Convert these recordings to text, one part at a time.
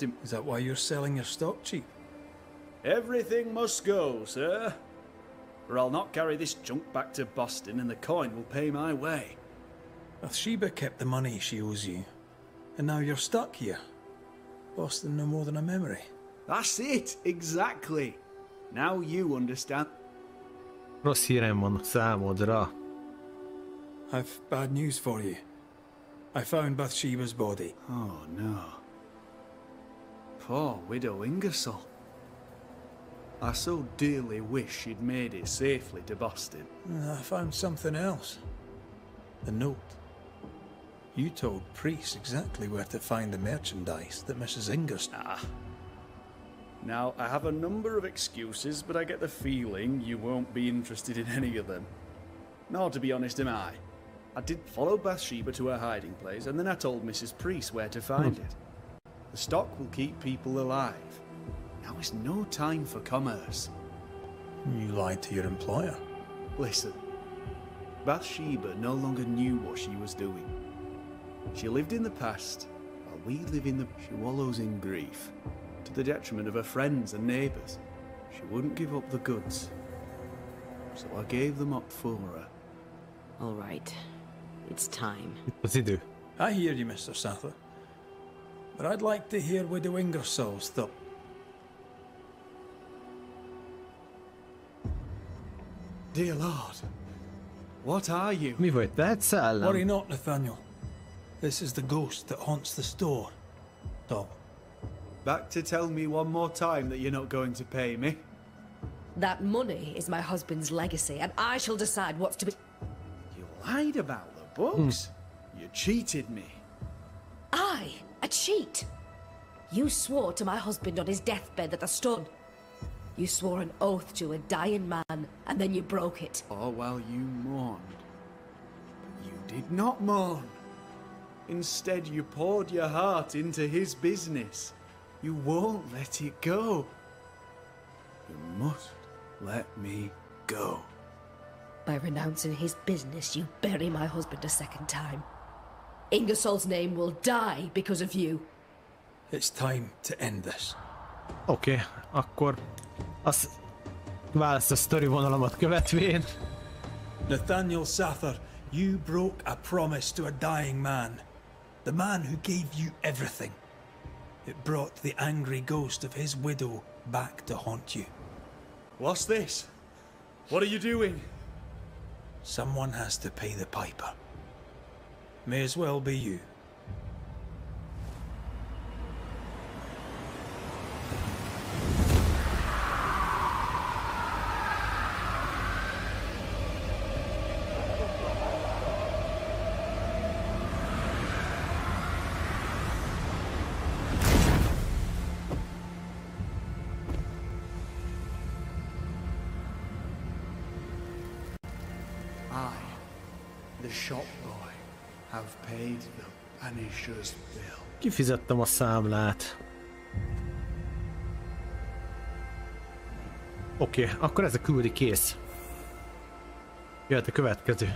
him. Is that why you're selling your stock cheap? Everything must go, sir. Or I'll not carry this junk back to Boston and the coin will pay my way. Bathsheba kept the money she owes you. And now you're stuck here. Boston no more than a memory. That's it, exactly. Now you understand. Rossz hírem van számodra. I've bad news for you. I found Bathsheba's body. Oh no. Poor widow Ingersoll. I so dearly wish she'd made it safely to Boston. I found something else. The note. You told Priest exactly where to find the merchandise that Mrs. Ingersoll... Now, I have a number of excuses, but I get the feeling you won't be interested in any of them. Nor, to be honest, am I. I did follow Bathsheba to her hiding place, and then I told Mrs. Priest where to find it. The stock will keep people alive. Now is no time for commerce. You lied to your employer. Listen, Bathsheba no longer knew what she was doing. She lived in the past, while we live in the... She wallows in grief, to the detriment of her friends and neighbours. She wouldn't give up the goods, so I gave them up for her. All right, it's time. Az idő. I hear you, Mr. Sather. But I'd like to hear Widow Ingersoll's thought. Dear Lord, what are you? Mi vagy te, egy szellem? Worry not, Nathaniel. This is the ghost that haunts the store. Dog. Back to tell me one more time that you're not going to pay me? That money is my husband's legacy, and I shall decide what's to be... You lied about the books. You cheated me. I? A cheat? You swore to my husband on his deathbed that the stone... You swore an oath to a dying man, and then you broke it. All while you mourned. But you did not mourn. Instead, you poured your heart into his business. You won't let it go. You must let me go. By renouncing his business, you bury my husband a second time. Ingersoll's name will die because of you. It's time to end this. Oké, akkor azt választ a sztori vonalamat követvén. Nathaniel Sather, you broke a promise to a dying man. The man who gave you everything. It brought the angry ghost of his widow back to haunt you. What's this? What are you doing? Someone has to pay the piper. May as well be you. The shop boy have paid the Banishers bill. Kifizettem a számlát. Oké, akkor ez a küldi kész. Jöhet a következő.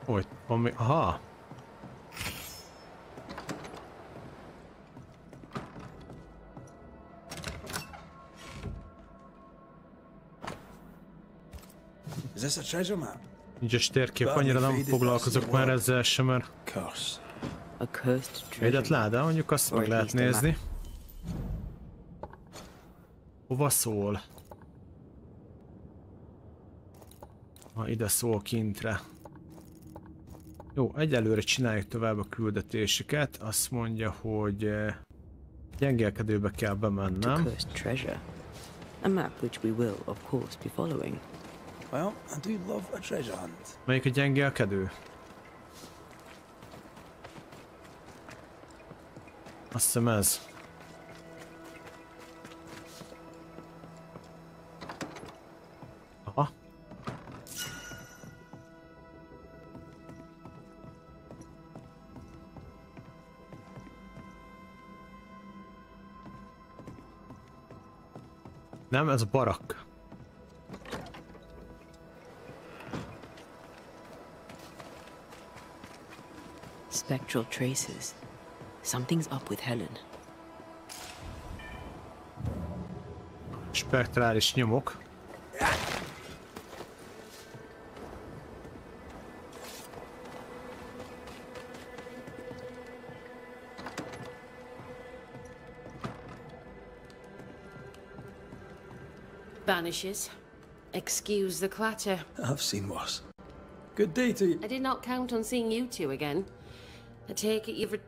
Hogy van még... Aha! Is this a treasure map? Nincs térkép, annyira nem foglalkozok már ezzel sem, mert... Egyet láda, mondjuk azt meg lehet nézni. Hova szól? Ha ide szól kintre. Jó, egyelőre csináljuk tovább a küldetéseket. Azt mondja, hogy gyengélkedőbe kell bemennem. A map which we will, of course, be following. Well, I do love a treasure hunt. Melyik a gyengélkedő? Azt hiszem ez. Aha. Nem, ez a barak. Spectral traces. Something's up with Helen. Spektrális nyomok. Banishers. Excuse the clatter. I've seen worse. Good day to you. I did not count on seeing you two again. I take it you've...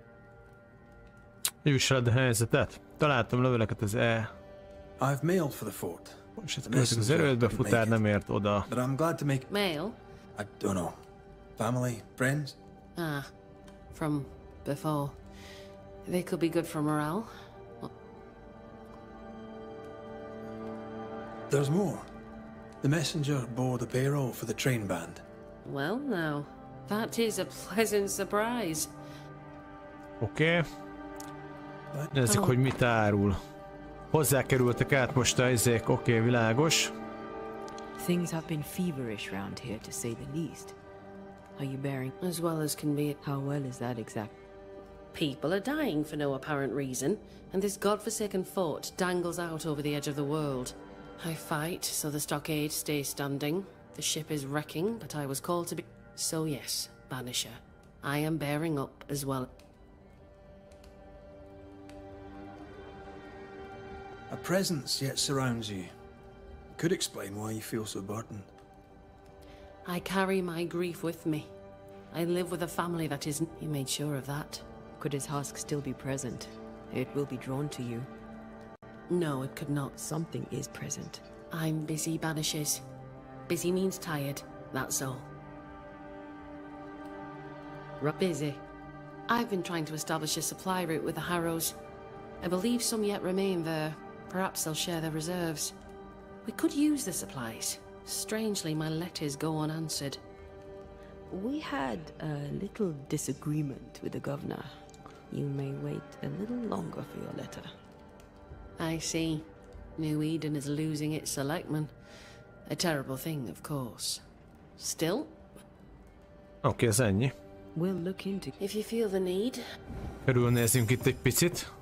Jussalad a helyzetet. Találtam leveleket az I've mailed for the fort. És itt költünk az erődbe, futár nem ért oda. But I'm glad to make... Mail? I don't know. Family? Friends? Ah, from before. They could be good for morale. There's more. The messenger bore the payroll for the train band. Well now, that is a pleasant surprise. Oké. Nézzük, hogy mit árul. Hozzákerültek át most a izék, oké, világos. Things have been feverish round here, to say the least. Are you bearing? As well as can be. How well is that exact? People are dying for no apparent reason, and this godforsaken fort dangles out over the edge of the world. I fight so the stockade stays standing. The ship is wrecking, but I was called to be... So yes, Banisher. I am bearing up as well. A presence yet surrounds you. Could explain why you feel so burdened. I carry my grief with me. I live with a family that isn't... You made sure of that. Could his husk still be present? It will be drawn to you. No, it could not. Something is present. I'm busy, Banishers. Busy means tired, that's all. Busy. I've been trying to establish a supply route with the Harrows. I believe some yet remain there. Perhaps they'll share their reserves. We could use the supplies. Strangely, my letters go unanswered. We had a little disagreement with the governor. You may wait a little longer for your letter. I see. New Eden is losing its selectmen. A terrible thing, of course. Still? Oké, ez ennyi. We'll look into... If you feel the need. Körülnézzünk itt egy picit.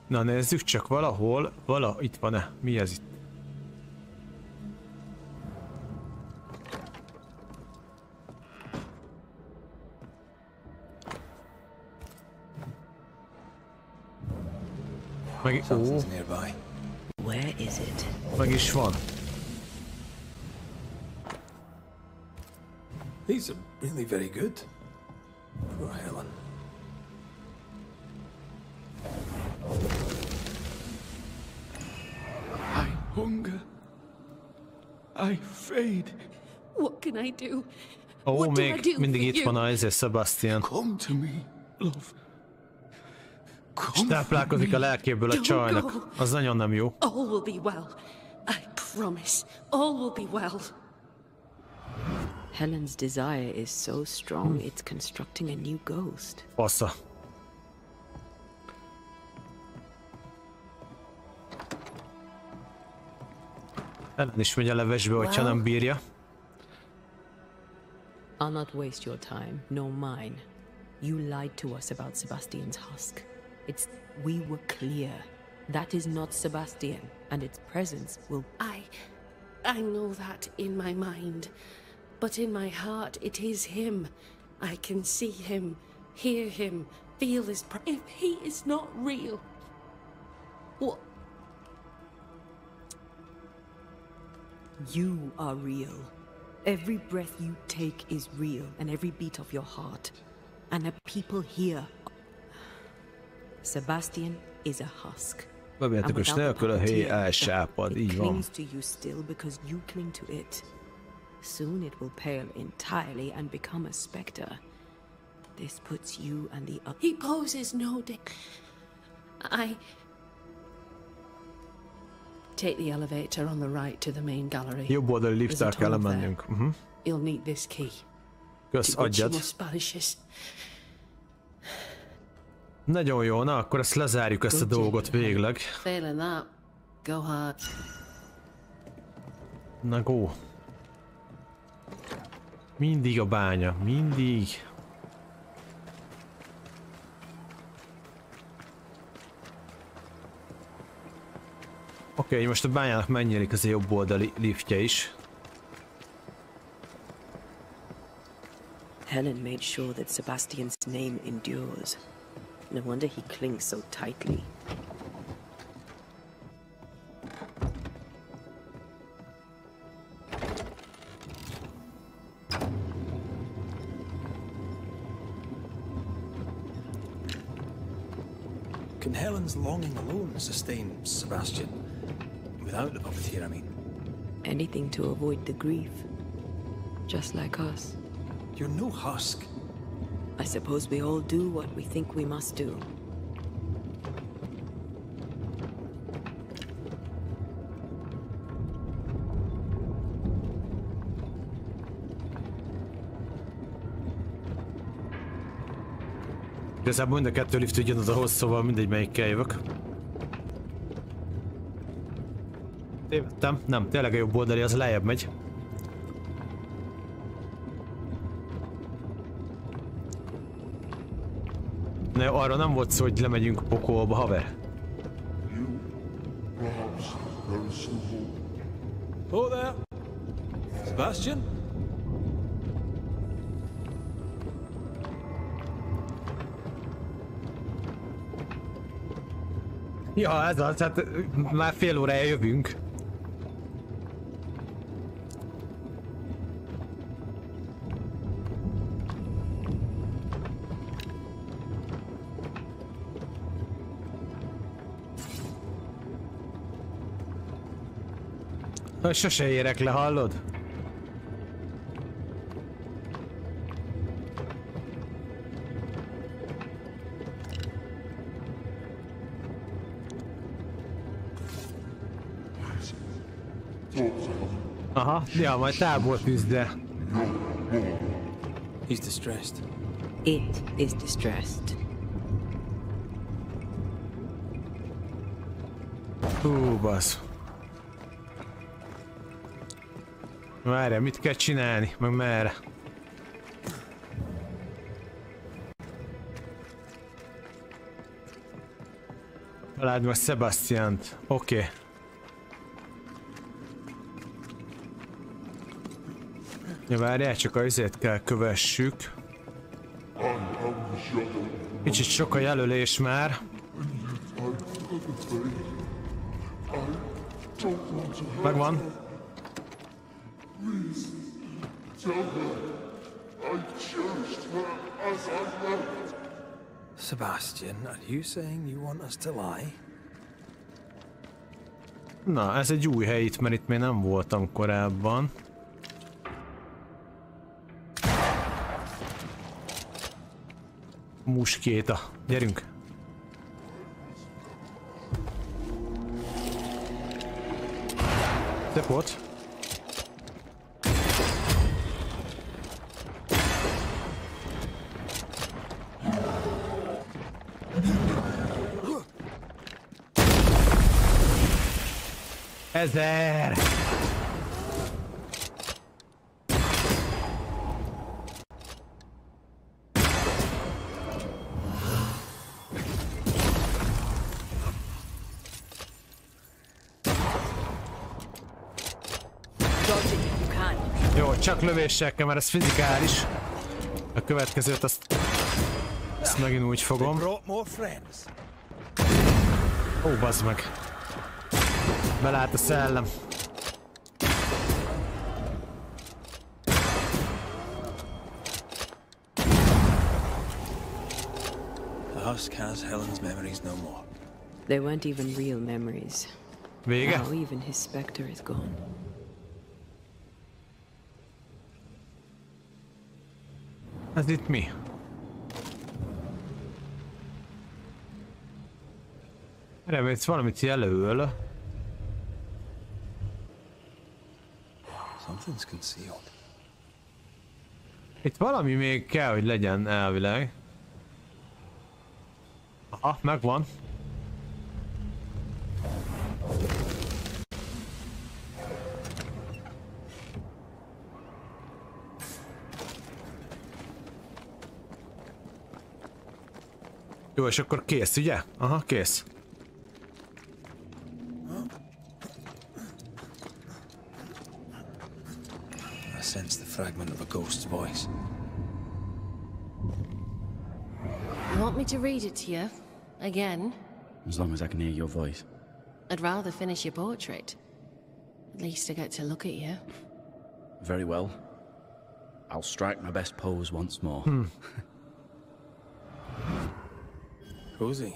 Na nézzük csak valahol. Itt van-e? Mi ez itt? Where is it? Meg is van. These are really very good. Poor Helen. I hunger. I fade. What can I do? Ó, még mindig itt van a Sebastian. Come to me, love. És táplálkozik a lelkéből a csajnak. Az nagyon nem jó. All will be well. I promise. All will be well. Helen's desire is so strong, it's constructing a new ghost. Passza. Helen is megy a levesbe, hogyha nem bírja. I'll not waste your time, nor mine. You lied to us about Sebastian's husk. We were clear. That is not Sebastian, and its presence will... I know that in my mind. But in my heart, it is him. I can see him, hear him, feel his... If he is not real... What? You are real. Every breath you take is real, and every beat of your heart. And the people here... Sebastian is a husk. Bebértük nélkül a hely elsápad, így van. It clings to you still because you cling to it. Soon it will pale entirely and become a specter. This puts you and the other... He poses no I... Take the elevator on the right to the main gallery. Jobb oldali lifttel kell mennünk. You'll need this key. Kösz, adjad. Nagyon jó, na akkor ezt lezárjuk ezt a dolgot végleg. Failing that, go hard. Na go. Mindig a bánya, mindig. Oké, most a bányának megnyílik az jobb oldali liftje is. Helen made sure that Sebastian's name endures. No wonder he clings so tightly. Can Helen's longing alone sustain Sebastian? Without the puppeteer, I mean. Anything to avoid the grief. Just like us. You're no husk. I suppose we all do what we think we must do. Igazából mind a kettő lift ugyanaz, szóval mindegy melyikkel jövök. Tévedtem? Nem, tényleg a jobb oldali az lejjebb megy. Ne, arra nem volt szó, hogy lemegyünk a pokolba, haver. Oh there! Sebastian? Ja, ez az, hát már fél órája jövünk. Sose érek le, hallod? Aha, ja, majd tából tűzd, de... He's distressed. It is distressed. Hú, basz. Várjál, mit kell csinálni? Meg merre? Találd meg Sebastiant. Oké. Ja, várjál, csak a izét kell kövessük. Kicsit sok a jelölés már. Megvan. Sebastian, are you saying you want us to lie? Na, ez egy új hely itt, mert itt még nem voltam korábban. Muskéta. Gyerünk! Tepot. Ezer! Jó, csak lövéssel kell, mert ez fizikális. A következőt azt megint úgy fogom. Ó, bazd meg. Belállt a szellem. The husk has Helen's memories no more. They weren't even real memories. Vége? Now even his specter is gone. Ez itt mi? Remélsz valamit jelöl. Something's concealed. Itt valami még kell, hogy legyen elvileg. Aha, megvan. Jó, és akkor kész, ugye? Aha, kész. I sense the fragment of a ghost's voice. You want me to read it to you? Again? As long as I can hear your voice. I'd rather finish your portrait. At least I get to look at you. Very well. I'll strike my best pose once more. Cozy.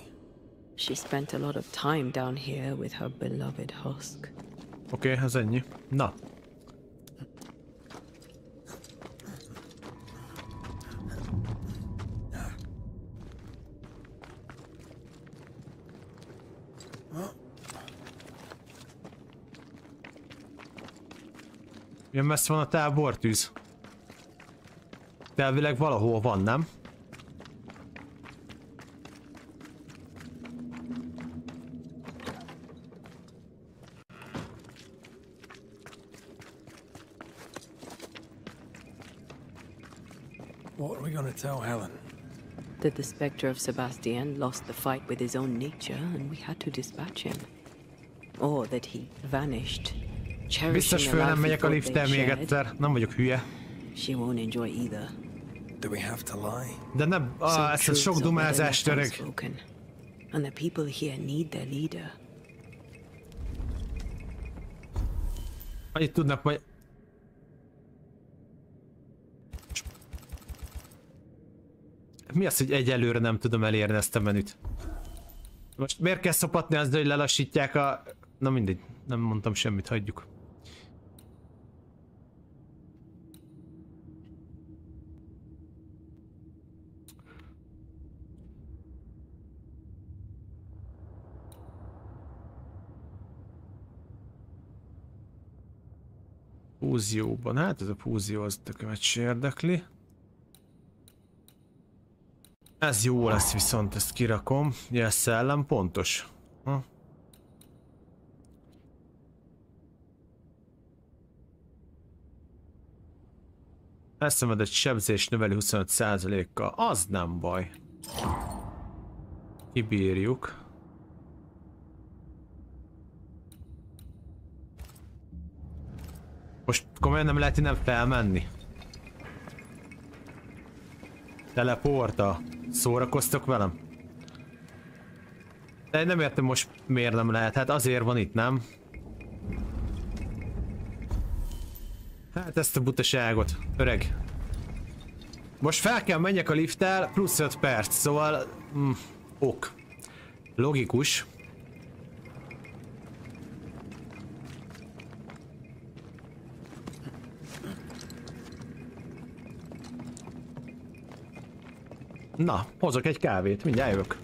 She spent a lot of time down here with her beloved husk. Oké, ez ennyi. Na. Milyen messze van a tábortűz? Elvileg valahol van, nem? What are we gonna tell Helen? That the spectre of Sebastian lost the fight with his own nature and we had to dispatch him. Or that he vanished. Biztos föl nem megyek a lifttel még egyszer, nem vagyok hülye. She won't enjoy either. Do we have to lie? De nem, ez a sok dumázás, öreg. And the people here need their leader. Annyit tudnak majd... Mi az, hogy egyelőre nem tudom elérni ezt a menüt? Most miért kell szopatni azt, hogy lelassítják a... Na mindegy, nem mondtam semmit, hagyjuk. Fúzióban, hát ez a fúzió az tökömet se érdekli. Ez jó lesz, viszont ezt kirakom. Jelszellem pontos. Elszenvedett sebzés növeli 25%-kal. Az nem baj. Kibírjuk. Most komolyan nem lehet innen felmenni. Teleporta. Szórakoztok velem? De nem értem most miért nem lehet. Hát azért van itt, nem? Hát ezt a butaságot, öreg. Most fel kell menjek a lifttel, plusz 5 perc, szóval... ok. Logikus. Na, hozok egy kávét, mindjárt jövök.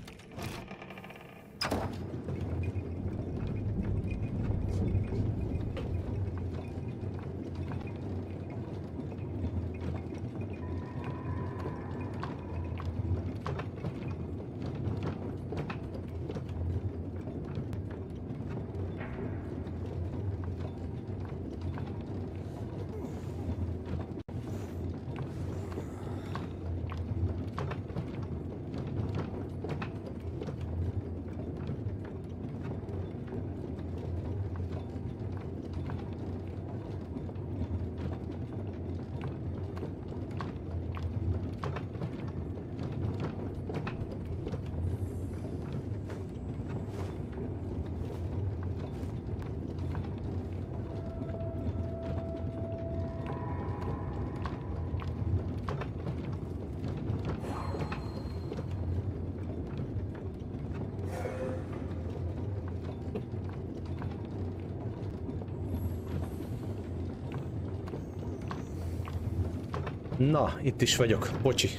Na, itt is vagyok, bocsi.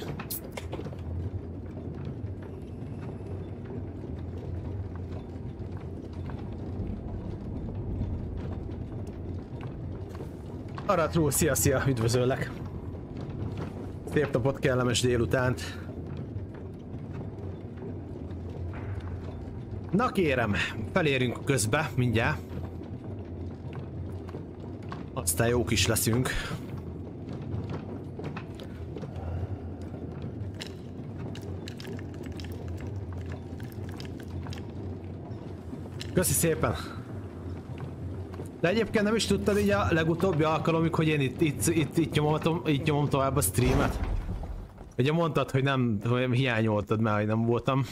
Aratró, szia, üdvözöllek. Szép napot, kellemes délutánt. Na kérem, felérünk közbe, mindjárt. Aztán jók is leszünk. Köszi szépen. De egyébként nem is tudtad így a legutóbbi alkalomig, hogy én itt nyomom tovább a streamet? Ugye mondtad, hogy nem, hogy hiányoltad már, hogy nem voltam.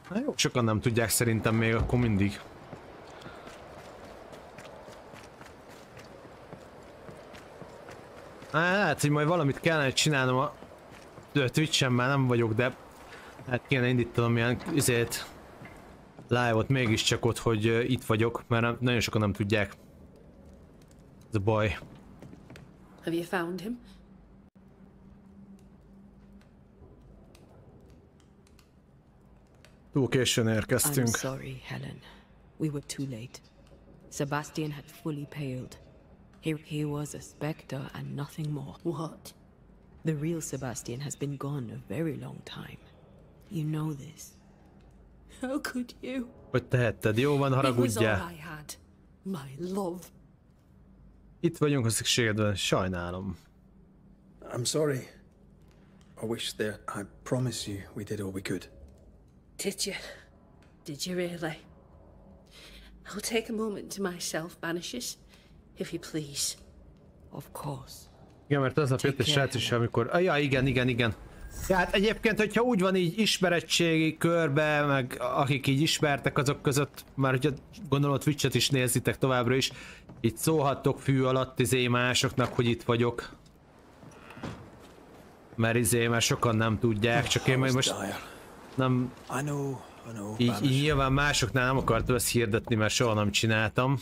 Na jó, sokan nem tudják szerintem még, akkor mindig. Hát, hogy majd valamit kellene csinálnom a Twitch-en, már nem vagyok, de hát kéne indítanom ilyen live-ot mégiscsak ott, hogy itt vagyok, mert nagyon sokan nem tudják. Ez a baj. Have you found him? Túl későn érkeztünk. I'm sorry, Helen. We were too late. Sebastian had fully paled. He was a spectre and nothing more. What? The real Sebastian has been gone a very long time. You know this. How could you? Hogy tehetted? Jó van, haragudjál. It was all I had. My love. Itt vagyunk a szükségedben, sajnálom. I'm sorry. I wish that I promise you we did all we could. Did you? Did you really? I'll take a moment to myself, Banishers, if you please. Of course. Igen, mert aznap jött egy srác is, amikor... Ja, igen. Ja, hát egyébként, hogyha úgy van így ismeretségi körbe, meg akik így ismertek azok között, már hogyha gondolom Twitch-et is nézitek továbbra is, így szólhattok fű alatt másoknak, hogy itt vagyok. Mert sokan nem tudják, csak én most nem... Így nyilván másoknál nem akartam ezt hirdetni, mert soha nem csináltam.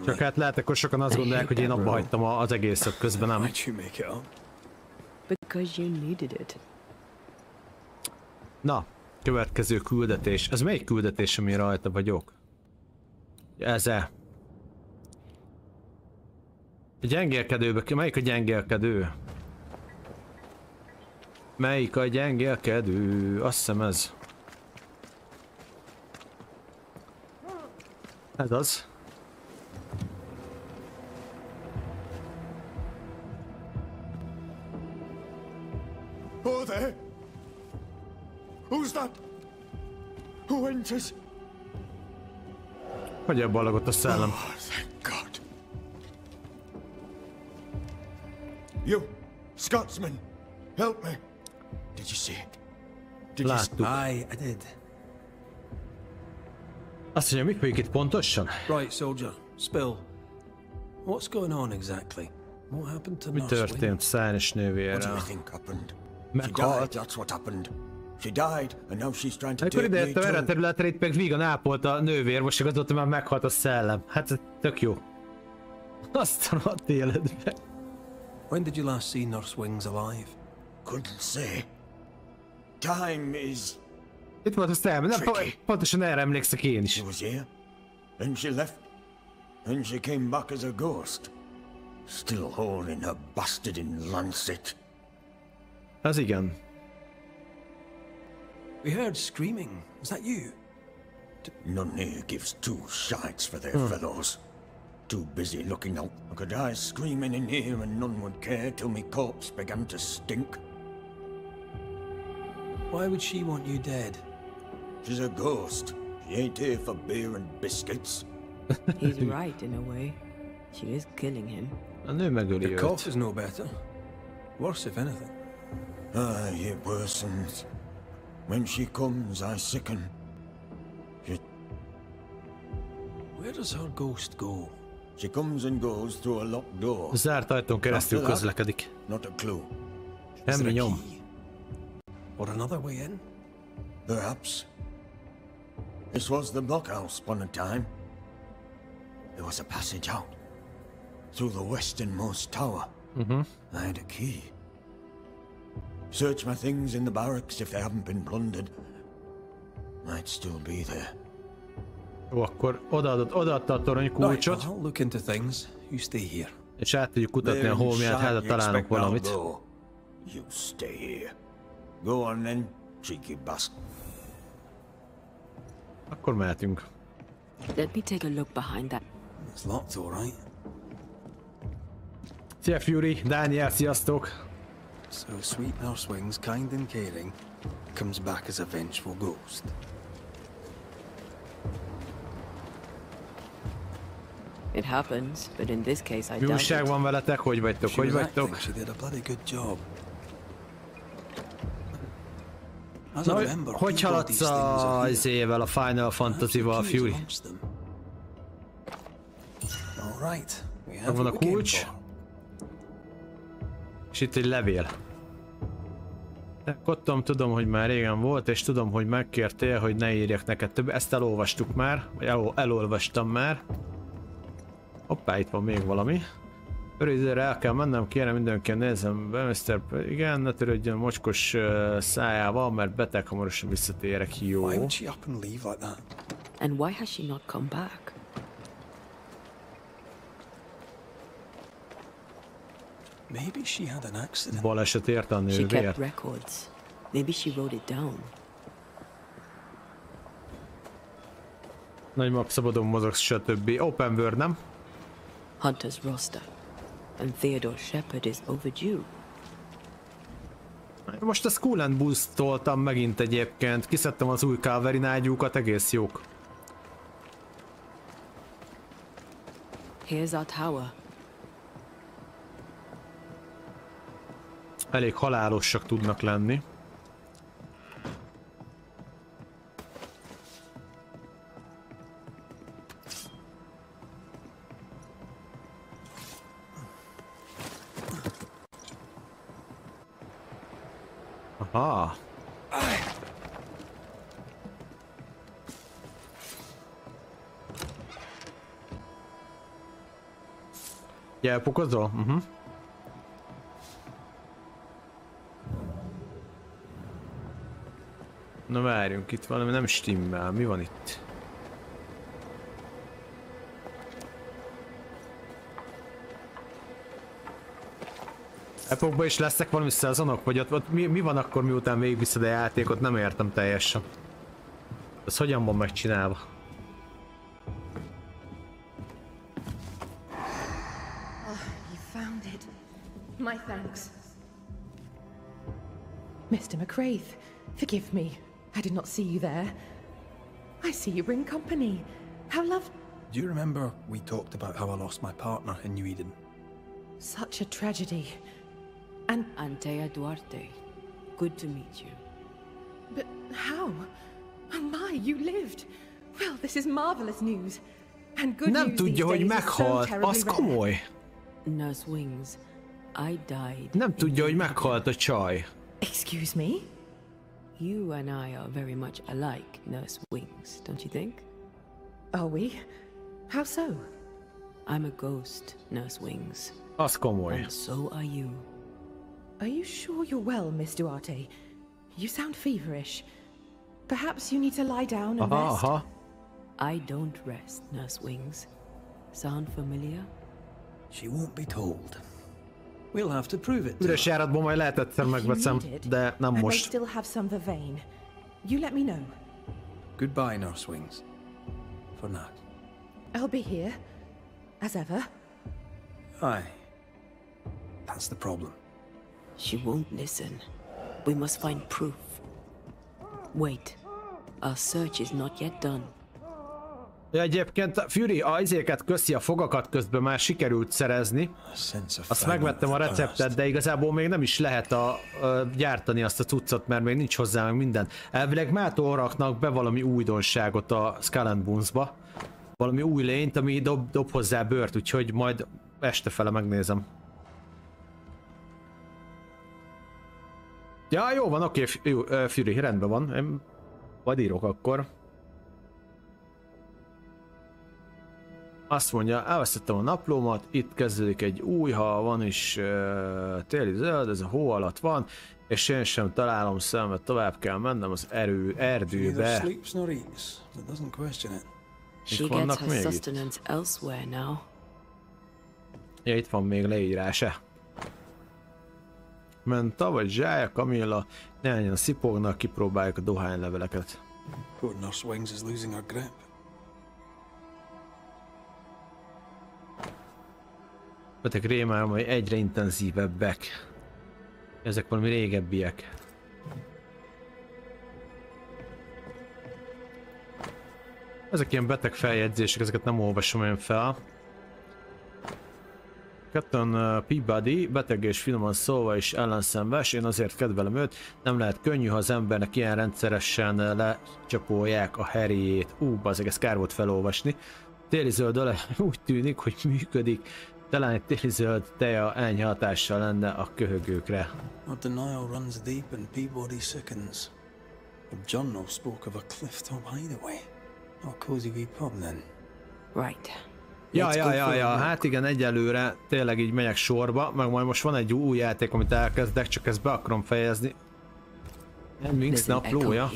Csak hát lehet, akkor sokan azt gondolják, hogy én abba hagytam az egészet, közben nem. Because you needed it. Na, következő küldetés. Ez melyik küldetés, ami rajta vagyok? Ez-e? A gyengélkedőbe, melyik a gyengélkedő? Melyik a gyengélkedő? Azt hiszem ez. Ez az. Oh, there! Who's that? Who enters? Hogy elballagott a szellem. Oh, thank God. You, Scotsman, help me. Did you see it? Did Láttuk. I did. Azt mondja, mi folyik itt pontosan? Right, soldier. Spill. What's going on exactly? What happened to Mi történt Szájnos nővérrel? What do you think happened? Meghalt. That's what happened. She died, and now she's trying to Amikor take me idejöttem erre a too. területre, itt meg vígan ápolt a nővér, most azóta már meghalt a szellem. Hát ez tök jó. Aztán ott életbe. When did you last see Nurse Wings alive? Couldn't say. Time is... Itt volt a szellem, nem, pontosan erre emlékszek én is. She was here, then she left, then she came back as a ghost. Still holding her bastard in lancet. Az igen. We heard screaming. Was that you? None here gives two shites for their fellows. Too busy looking out. I could die screaming in here and none would care till me corpse began to stink. Why would she want you dead? She's a ghost. She ain't here for beer and biscuits. He's right in a way. She is killing him. A nő megöli Your őt. cough is no better. Worse, if anything. Aye, it worsens. When she comes, I sicken. Where does her ghost go? She comes and goes through a locked door. Zárt ajtón keresztül közlekedik. Not a clue. Semmi nyom. Or another way in? Perhaps. This was the blockhouse upon a time. There was a passage out. Through the westernmost tower. I had a key. Search my things in the barracks if they haven't been plundered. Might still be there. Jó, akkor odaadta a torony kulcsot, I'll look into things. You stay here. és át tudjuk kutatni a holmiát, hát találunk valamit. You stay here. Go on then, cheeky bastard. Akkor mehetünk. Let me take a look behind that. It's locked, all right. Szia Fury, Daniel, sziasztok! So sweet Nurse Wings, kind and caring, comes back as a vengeful ghost. It happens, but in this case I Mi doubt újság it. van veletek? Hogy vagytok? Hogy vagytok? She did a bloody good job. Na, hogy haladsz az évvel, a Final Fantasy-val, Fury? Megvan a kulcs. És itt egy levél. Tudom, hogy már régen volt, és tudom, hogy megkértél, hogy ne írjak neked több. Ezt elolvastuk már, vagy elolvastam már. Hoppá, itt van még valami. Örülőre el kell mennem, kérem mindenkinek nézzem be, Mr. Igen, ne törődjön a mocskos szájával, mert beteg, hamarosan visszatérek, jó. And why has she not come back? Maybe she had an accident. Baleset érte a She nővért. kept records. Maybe she wrote it down. Nagy map, szabadon mozogsz, stb. Open world, nem? Hunter's roster. And Theodore Shepard is overdue. Most a Skull and Boostoltam megint egyébként. Kiszedtem az új Calvary nágyúkat, egész jók. Here's our tower. Elég halálosak tudnak lenni. Aha. Elpukozol? Na várjunk, itt valami nem stimmel. Mi van itt? Epokban is lesznek valami szezonok? Vagy ott mi van akkor, miután végigviszed a játékot? Nem értem teljesen. Ez hogyan van megcsinálva? You found it. My thanks. Mr. McCraith, forgive me. I did not see you there. I see you bring company. How lovely. Do you remember we talked about how I lost my partner in New Eden? Such a tragedy. And Antea Duarte. Good to meet you. but how? Oh my, you lived. Well, this is marvelous news. And good Nem news tudja, these hogy days is so meghalt. terribly Az rare. komoly. Nurse Wings, I died. Nem tudja, hogy meghalt a csaj. Excuse me? You and I are very much alike, Nurse Wings, don't you think? Are we? How so? I'm a ghost, Nurse Wings. Az komoly. And so are you. Are you sure you're well, Miss Duarte? You sound feverish. Perhaps you need to lie down and rest. Aha. I don't rest, Nurse Wings. Sound familiar? She won't be told. We'll have to prove it to Üres her. járatban majd lehet egyszer If you megveszem, need it, de nem I may most. still have some vervain. You let me know. Goodbye, Nurse Wings. For now. I'll be here, as ever. Aye. That's the problem. She won't listen. We must find proof. Wait. Our search is not yet done. Ja, egyébként Fury, a izéket köszi, a fogakat közben már sikerült szerezni. Azt megvettem a receptet, de igazából még nem is lehet gyártani azt a cuccot, mert még nincs hozzá meg minden. Elvileg mától raknak be valami újdonságot a Skull and Bones-ba. Valami új lényt, ami dob hozzá bőrt, úgyhogy majd estefele megnézem. Ja, jó van, oké, Fury, rendben van. Én majd írok akkor. Azt mondja, elvesztettem a naplómat, itt kezdődik egy új, ha van is téli zöld, ez a hó alatt van, és én sem találom szemet, tovább kell mennem az erdőbe. She gets her sustenance elsewhere now. Ja, itt van még leírása. Menta vagy zsája, Camilla, néhányan szipognak, kipróbáljuk a dohányleveleket. Poor Nurse Wings is losing her grip. Beteg rémálom, hogy egyre intenzívebbek. Ezek valami régebbiek. Ezek ilyen beteg feljegyzések, ezeket nem olvasom én fel. Captain Peabody, beteg és finoman szólva is ellenszenves, én azért kedvelem őt, nem lehet könnyű, ha az embernek ilyen rendszeresen lecsapolják a heréjét. Bazzeg, ez kár volt felolvasni. Téli zöld olaj úgy tűnik, hogy működik. Talán egy téli zöld teja enyhe hatással lenne a köhögőkre. A denial runs deep and Peabody sickens. John spoke of a cliff top hideaway. A cozy wee pub then. Right. Ja, hát igen, egyelőre tényleg így megyek sorba, meg majd most van egy új játék, amit elkezdek, csak ezt be akarom fejezni. Wings naplója.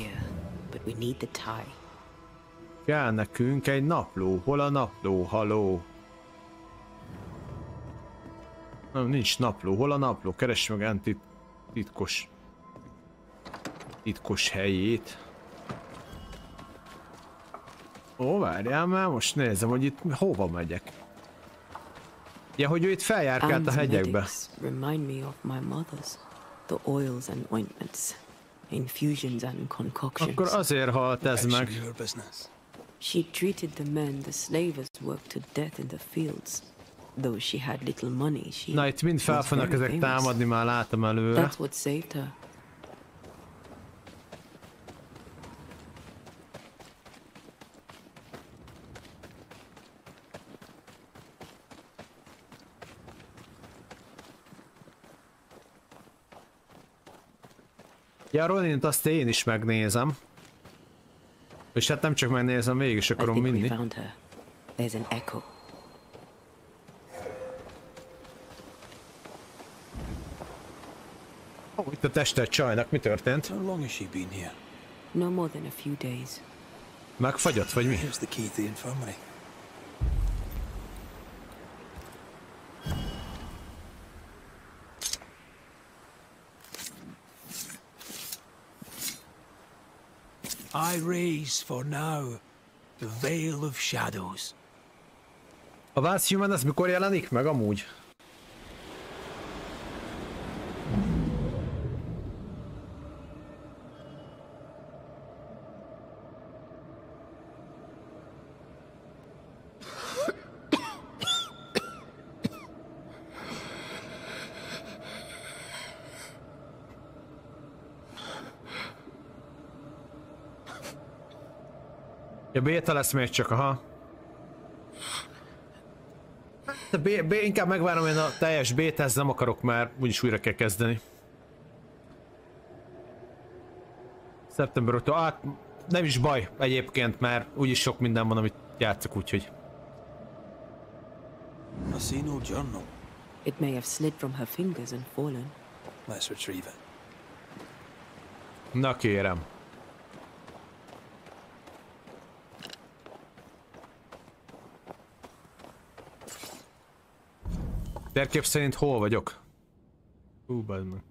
Kell nekünk egy napló, hol a napló, haló? Nem, nincs napló, hol a napló? Keress meg N titkos helyét. Ó, várjál már, most nézem, hogy itt hova megyek. Ja, hogy ő itt feljárkált a hegyekbe. Remind me of my mother's. The oils and ointments, infusions and concoctions. Akkor azért halt ez meg. She treated the men the slavers worked to death in the fields. Though she had little money, she. Na itt mind fel fognak ezek támadni, már látom előre. That's what saved her. Ja, Ronint azt én is megnézem. És hát nem csak megnézem, végig is akarom vinni. There's an echo. Itt a testet csajnak, mi történt? How long has she been here? No more than a few days. Megfagyott, vagy mi? Here's the key to the infirmary. I raise for now the veil of shadows. A Vast Human az mikor jelenik meg amúgy? Ja, béta lesz még csak, aha. De inkább megvárom, én a teljes bétáz nem akarok már, úgyis újra kell kezdeni. Szeptember óta, hát nem is baj egyébként, mert úgyis sok minden van, amit játszok, úgyhogy. I see no journal. It may have slid from her fingers and fallen. Let's retrieve it. Na kérem. Térkép szerint hol vagyok? Bazd meg.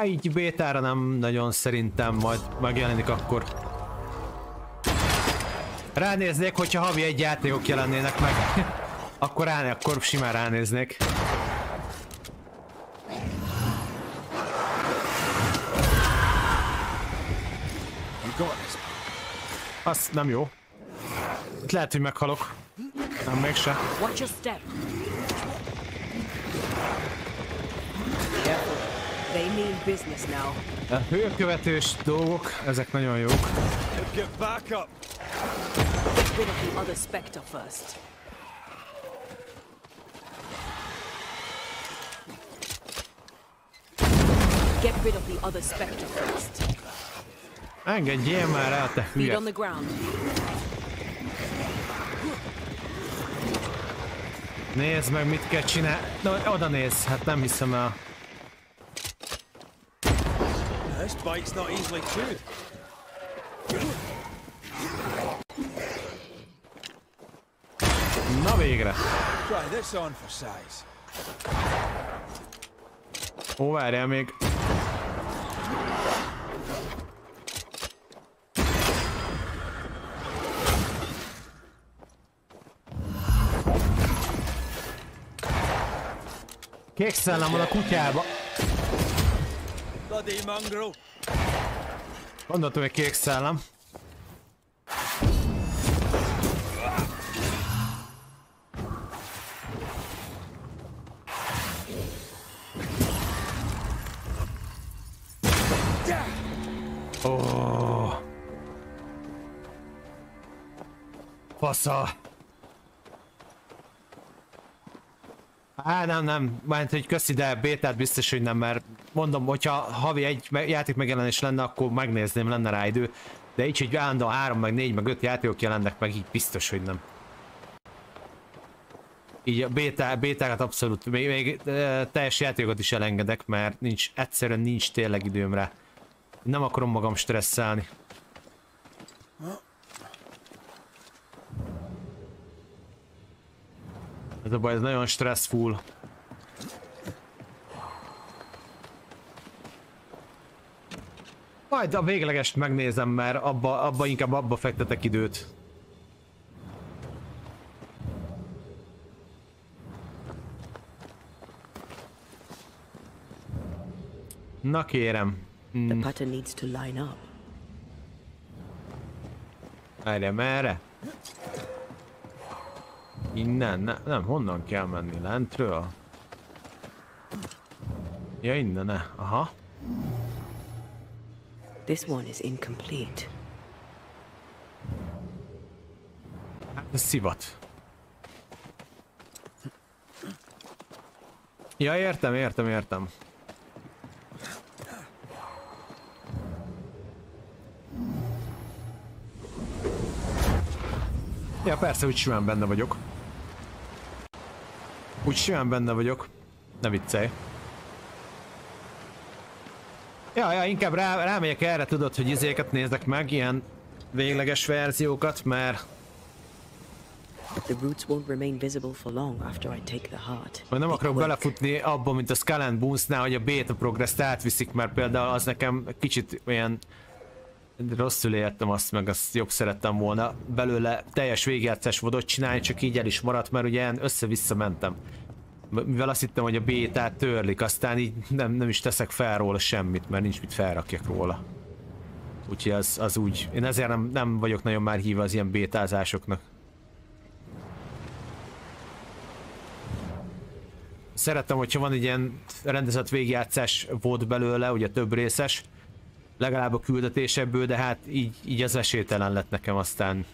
Így bétára nem nagyon szerintem, majd megjelenik akkor. Ránéznék, hogyha havi egy játékok jelennének meg. akkor simán ránéznék. Az nem jó. Itt lehet, hogy meghalok. Nem, mégse. A hőkövetős dolgok, ezek nagyon jók. Get rid of the other spectre first. Get rid of the other spectre first. Engedjél már el, te hülye! Feet on the ground. Nézd meg, mit kell csinálni. No, oda nézz, hát nem hiszem el. This bite's not easily chewed. Na végre! Try this on for size. Ó, várjál még. Kék szellem van a kutyába. Bloody mongrel. Gondoltam, hogy kék szellem. Oh. Fasza. Á, nem, mert hogy köszi, de bétát biztos, hogy nem, mert mondom, hogyha havi egy játék megjelenés lenne, akkor megnézném, lenne rá idő. De így, hogy állandóan 3, meg 4, meg 5 játékok jelennek meg, így biztos, hogy nem. Így a bétákat abszolút, még teljes játékokat is elengedek, mert egyszerűen nincs tényleg időm rá. Nem akarom magam stresszelni. Ez a baj, ez nagyon stressful. Majd a véglegest megnézem, mert inkább abba fektetek időt. Na kérem. The putter needs to line up. Erre, merre? Innen? Nem, honnan kell menni? Lentről? Ja, innen, aha. This one is incomplete. Hát ez szivat. Ja, értem. Ja, persze, úgy simán benne vagyok. Ne viccelj. Ja, inkább rámegyek erre, tudod, hogy izéket nézzek meg, ilyen végleges verziókat, mert... The roots won't remain visible for long after I take the heart. Nem akarok belefutni abba, mint a Skull and Bones-nál, hogy a beta progresszt átviszik, mert például az nekem kicsit olyan... Rosszul értem azt, meg azt jobb szerettem volna belőle teljes végigjátszás vodot csinálni, csak így el is maradt, mert ugye össze-vissza mentem. Mivel azt hittem, hogy a bétát törlik, aztán így nem is teszek fel róla semmit, mert nincs mit felrakjak róla. Úgyhogy az úgy... Én ezért nem vagyok nagyon már híve az ilyen bétázásoknak. Szerettem, hogyha van egy ilyen rendezett végigjátszás VOD belőle, ugye több részes. Legalább a küldetésebből, de hát így az esélytelen lett nekem, aztán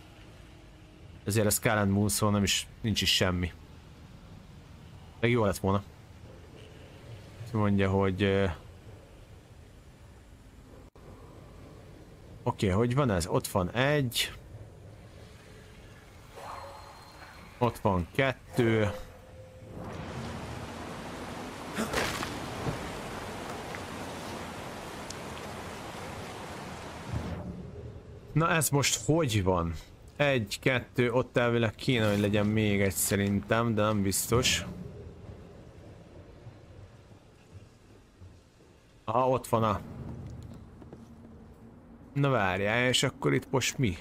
ezért a Skull and Bones-on nincs is semmi. Meg jó lett volna. Mondja, hogy... Oké, hogy van ez? Ott van 1. Ott van 2. Na ez most hogy van? 1, 2, ott elvileg kéne, hogy legyen még egy szerintem, de nem biztos. Ott van a... Na várjál, és akkor itt most mi?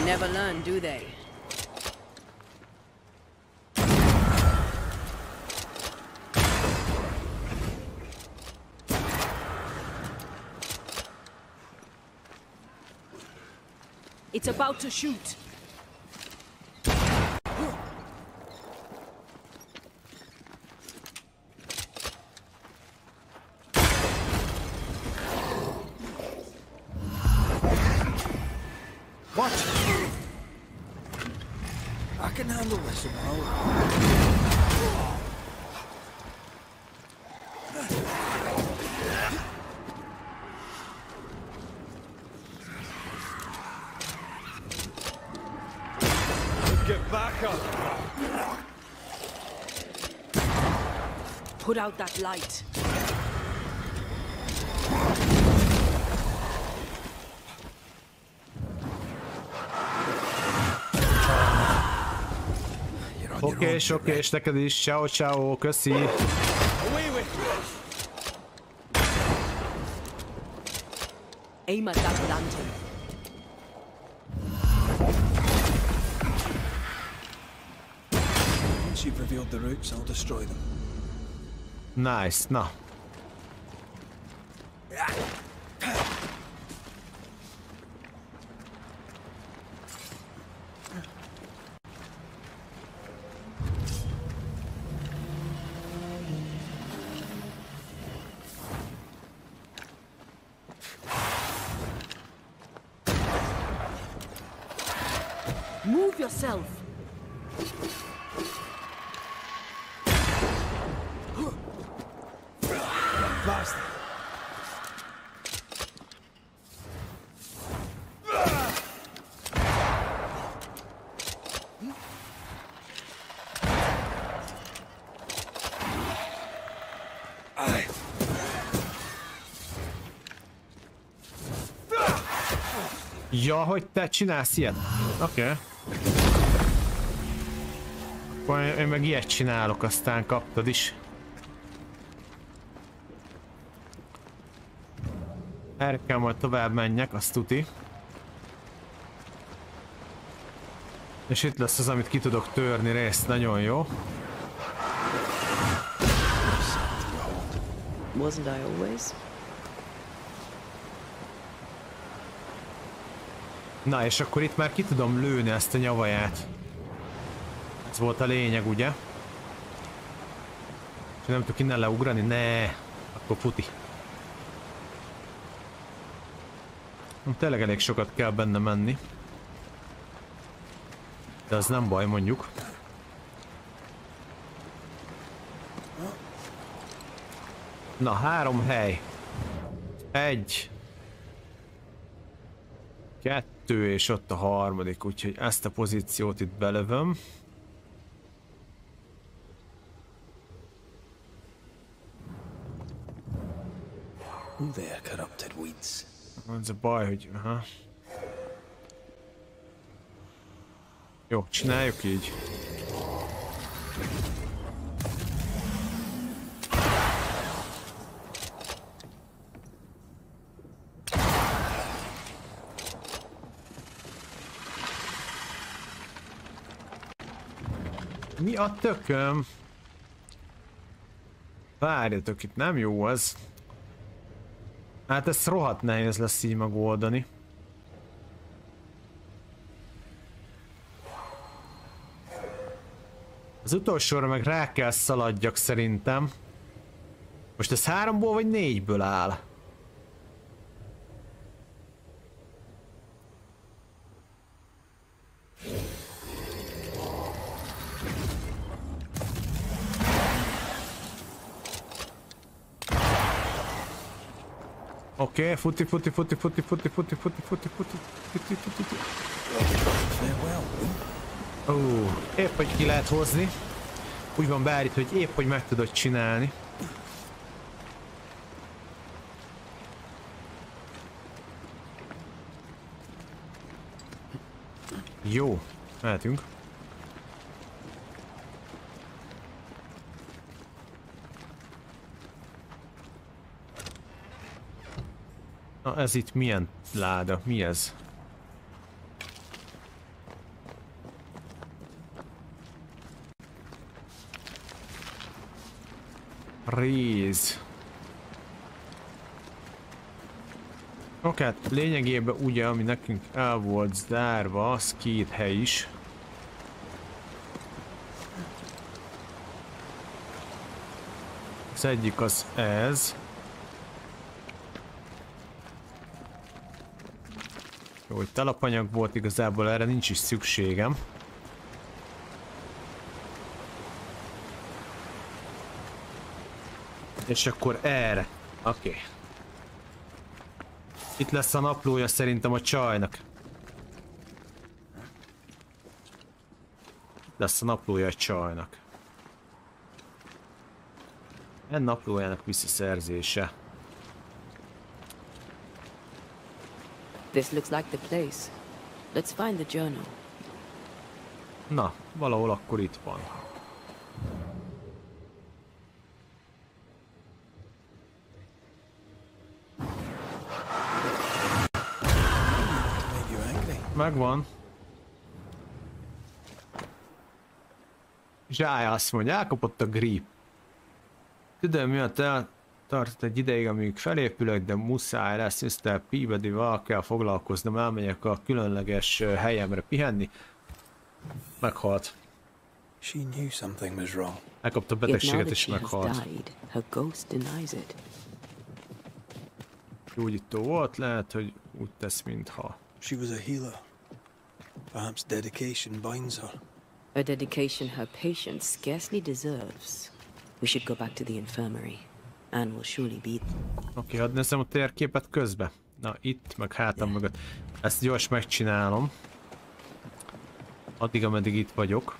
Never learn, do they? It's about to shoot. What? I can handle this somehow. Get back Put out that light. Okés, neked is. Ciao, köszi. Aim at that lantern. Once you've revealed the routes, I'll destroy them. Nice, na. Move yourself. Bastard. Ja, hogy te csinálsz ilyet? Oké. Akkor én meg ilyet csinálok, aztán kaptad is. Erre kell majd tovább menjek, azt tuti. És itt lesz az, amit ki tudok törni részt, nagyon jó. Wasn't I always? Na, és akkor itt már ki tudom lőni ezt a nyavaját. Ez volt a lényeg, ugye? És nem tudok innen leugrani? Ne, akkor puti. Tényleg elég sokat kell benne menni. De az nem baj, mondjuk. Na, 3 hely. 1. 2, és ott a harmadik, úgyhogy ezt a pozíciót itt belövöm. Who there, corrupted weeds? Az a baj, hogy... Aha. Jó, csináljuk így. Mi a tököm? Várjatok, itt nem jó az. Hát ez rohadt nehéz lesz így megoldani. Az utolsóra meg rá kell szaladjak szerintem. Most ez 3-ból vagy 4-ből áll? Oké, futi. Ó, épp hogy ki lehet hozni. Úgy van beállít, hogy épp hogy meg tudod csinálni. Jó, mehetünk. Na, ez itt milyen láda? Mi ez? Réz. Oké, hát lényegében ugye, ami nekünk el volt zárva, az 2 hely is. Az egyik az ez. Jó, hogy telapanyag volt, igazából erre nincs is szükségem. És akkor erre. Oké. Itt lesz a naplója szerintem a csajnak. Itt lesz a naplója a csajnak. naplójának visszaszerzése. This looks like the place. Let's find the journal. Na, valahol akkor itt van. Megvan. Zsáj azt mondja, elkapott a grip. Tudom miatt eltart egy ideig, amíg felépülök, de muszáj lesz, Mr. Peabody-val kell foglalkoznom, elmegyek a különleges helyemre pihenni. Meghalt. She knew something was wrong. Elkapta a betegséget és meghalt. Gyógyító volt, lehet, hogy úgy tesz, mintha. She was a healer. Perhaps dedication binds her. A dedication her patient scarcely deserves. We should go back to the infirmary. Anne will surely be. Oké, hadd nézzem a térképet közbe. Na, itt, meg hátam mögött. Ezt gyors megcsinálom. Addig, ameddig itt vagyok.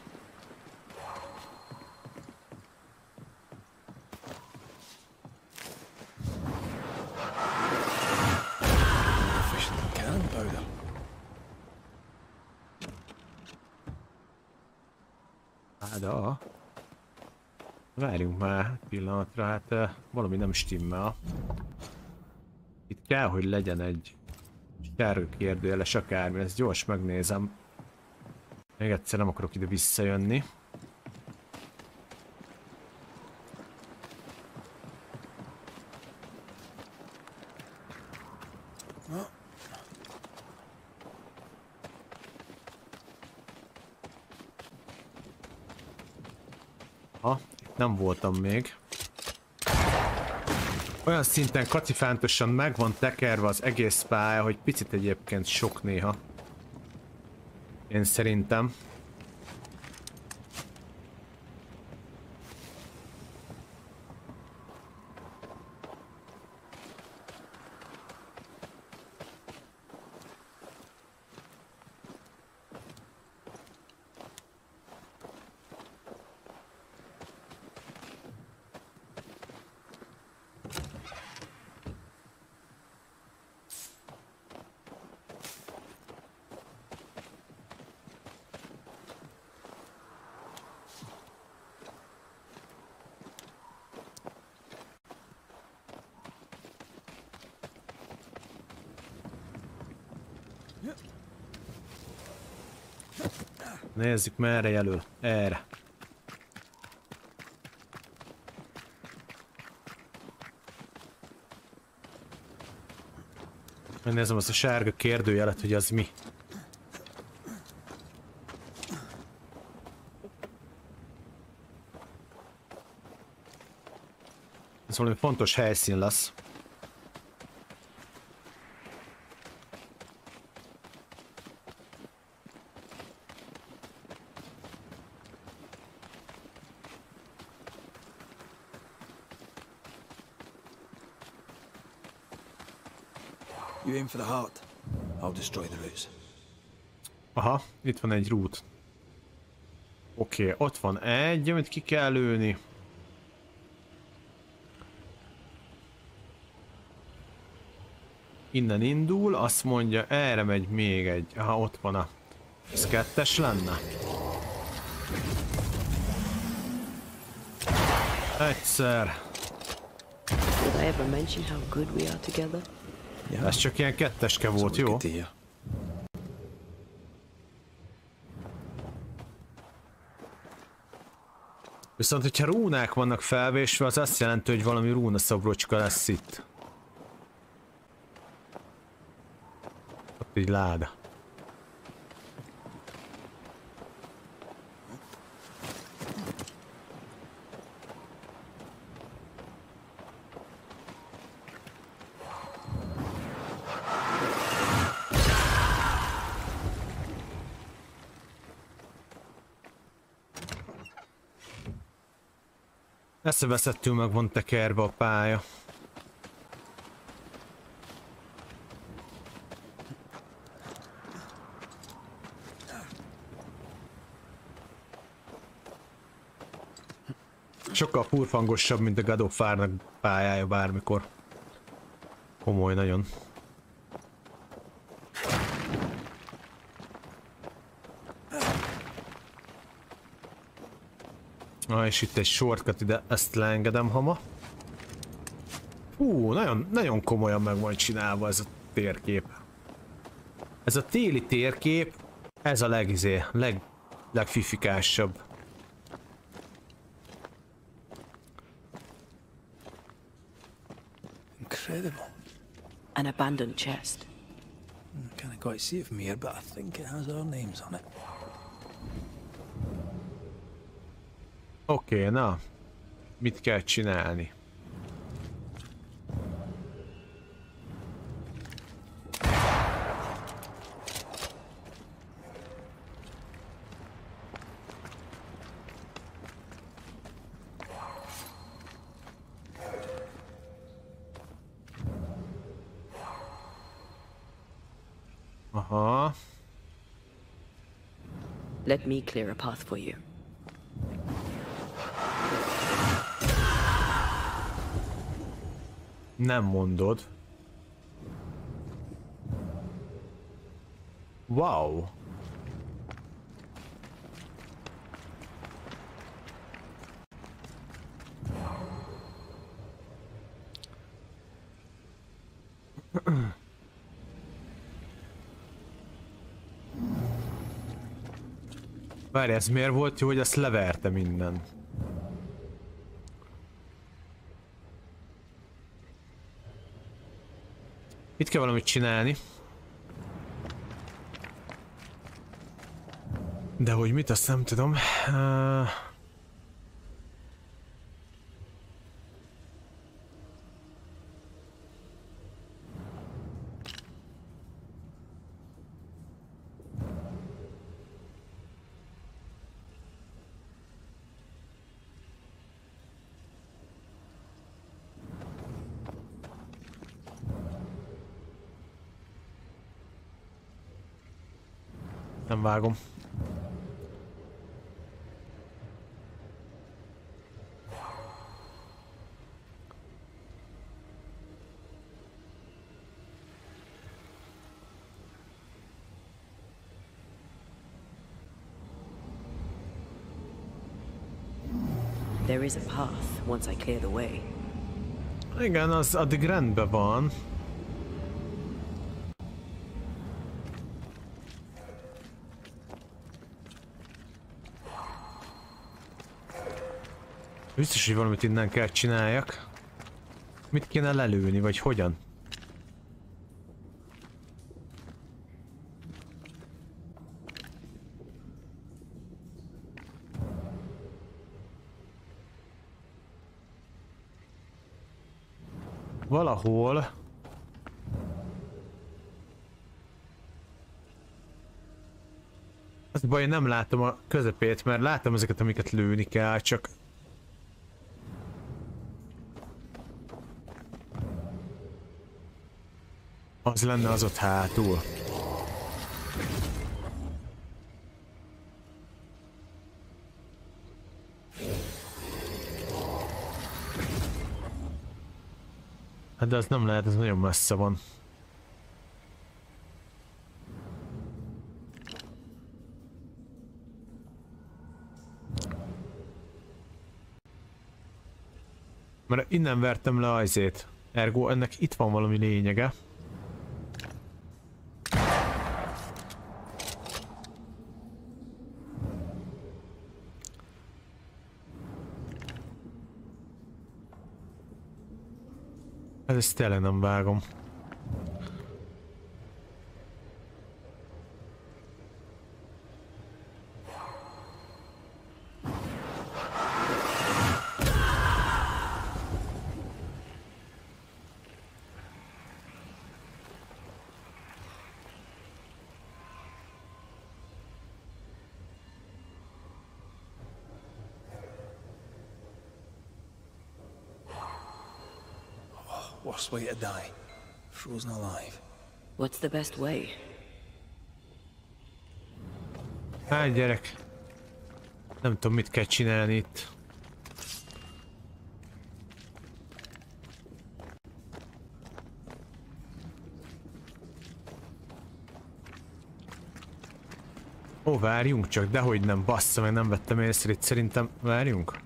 Da. Várjunk már pillanatra, hát valami nem stimmel. Itt kell, hogy legyen egy sárga kérdőjeles akármi, ezt gyors megnézem. Még egyszer nem akarok ide visszajönni. Itt nem voltam még. Olyan szinten kacifántosan meg van tekerve az egész pálya, hogy picit egyébként sok néha. Én szerintem. Nézzük, merre jelöl. Erre. Megnézem azt a sárga kérdőjelet, hogy az mi. Ez valami fontos helyszín lesz. You aim for the heart. I'll destroy the roots. Aha, itt van egy root. Oké, ott van egy, amit ki kell lőni. Innen indul, azt mondja, erre megy még egy. Aha, ott van a... Ez kettes lenne? Egyszer. Did I ever mention how good we are together? Ez csak ilyen ketteske volt, jó? Viszont, hogyha rúnák vannak felvésve, az azt jelenti, hogy valami rúnaszobrocska lesz itt. Ott egy láda. Eszeveszettül meg van tekerve a pálya. Sokkal furfangosabb, mint a God of War-nak pályája bármikor. Komoly nagyon. És itt egy shortcut ide, ezt leengedem hama. Nagyon komolyan meg van csinálva ez a térkép. Ez a téli térkép, ez a legfifikásabb. Incredible. An abandoned chest. Can't quite see it from here, but I think it has our names on it. Oké, na. Mit kell csinálni? Aha. Let me clear a path for you. Nem mondod. Wow. Várj, ez miért volt jó, hogy ezt leverte minden? Itt kell valamit csinálni. De hogy mit, azt nem tudom. Nem vágom. There is a path once I clear the way. Igen, az addig rendben van. Biztos, hogy valamit innen kell csináljak. Mit kéne lelőni, vagy hogyan? Valahol... Az baj, nem látom a közepét, mert látom ezeket, amiket lőni kell, csak... Az lenne az ott hátul. Hát de az nem lehet, ez nagyon messze van. Mert innen vertem le ajzét. Ergo ennek itt van valami lényege. Ezt tényleg nem vágom. Worst way to die. Frozen alive. What's the best way? Hát gyerek. Nem tudom, mit kell csinálni itt. Ó, várjunk csak, dehogy nem, bassza, meg nem vettem észre, itt szerintem várjunk.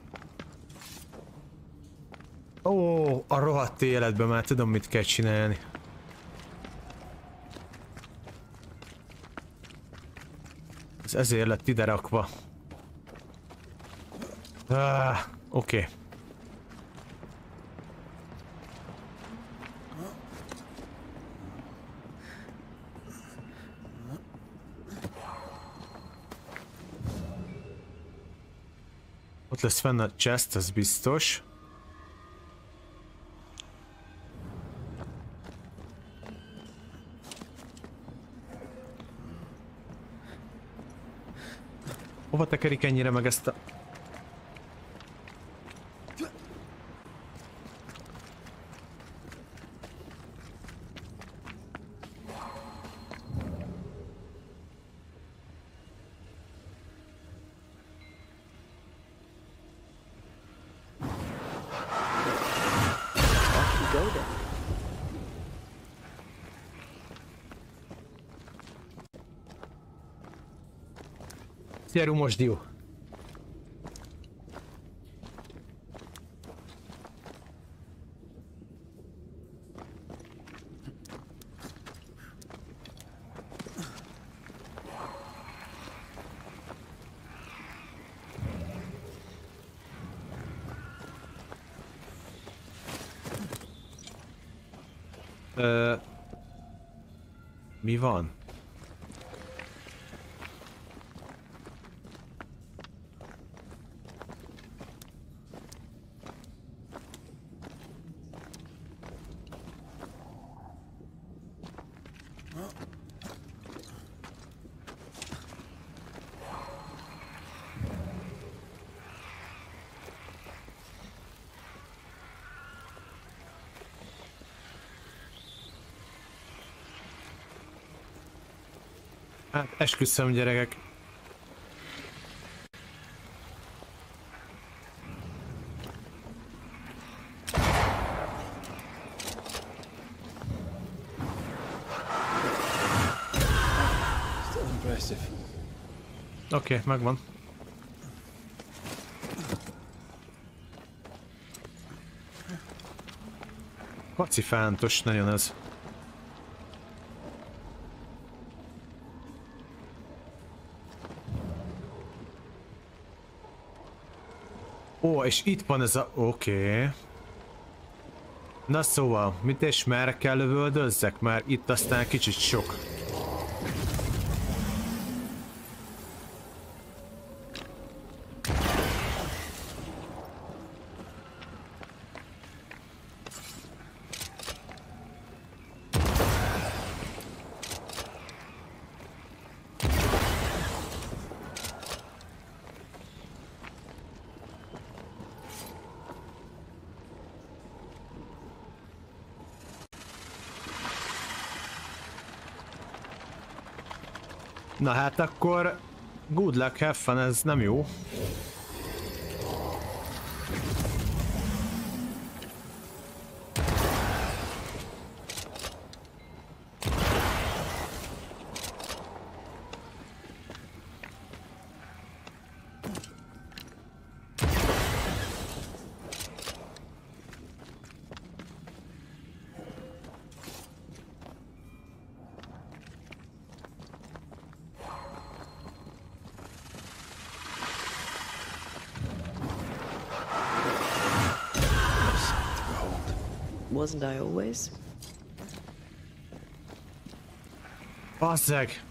Ó, a rohadt életben már tudom, mit kell csinálni. Ez ezért lett ide rakva. Oké. Ott lesz fenn a chest, ez biztos. Hova tekerik ennyire meg ezt a... Szia, rumos dió! Mi van? Hát esküszöm, gyerekek. Oké, megvan. Kacifántos nagyon ez. Ó, és itt van ez a... Oké. Na szóval, mit és merre kell lövöldözzek? Mert itt aztán kicsit sok. Na hát akkor good luck, have fun, ez nem jó. Wasn't I always? Basszeg!